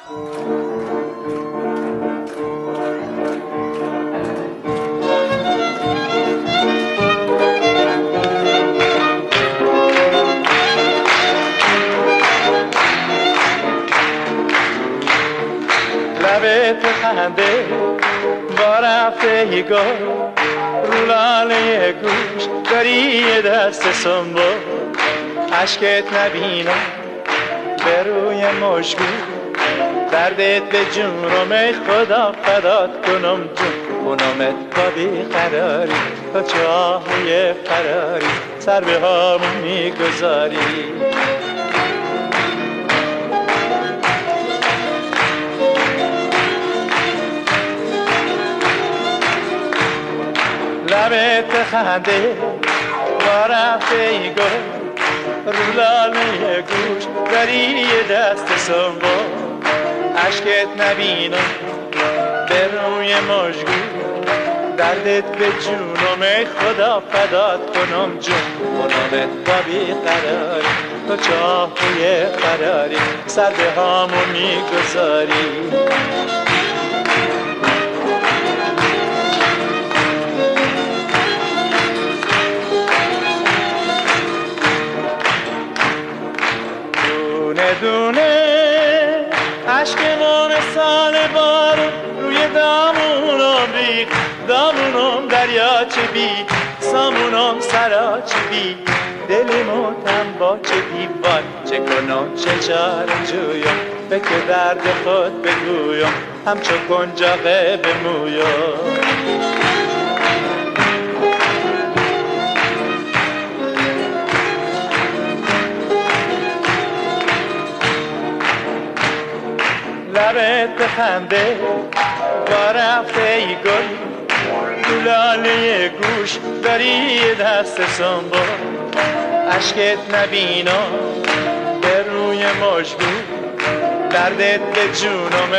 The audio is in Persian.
لبت خنده با رفته گل رو لاله گوش داری یه دست سنبول عشقت نبینم به روی مشگو دردت به جونم ای خدا فدات کنم جون خونمت با بیقراری تا چاهوی فراری سر به همون میگذاری لبت خنده با رفته گل رو لاله گوش داری یه دست سنبول عشقت نبینم به روی مژگون دردت به جونم ای خدا فدات کنم جون خونمت با بیقراری تو چاهوی فراری سر به همون میگذاری دونه عشق ما مثال بارون روی دامونم ریخت دامونم دریاچه بی سامونم سراچه بی دلمو تن با چه دیوان چه کنم چه چاره جویم به که درد خود بگویم همچو کنجاقه بمویم لبت بخنده با رفته گل تو لاله گوش داری یه دست سنبول عشقت نبینم به روی مژگون دردت به جونم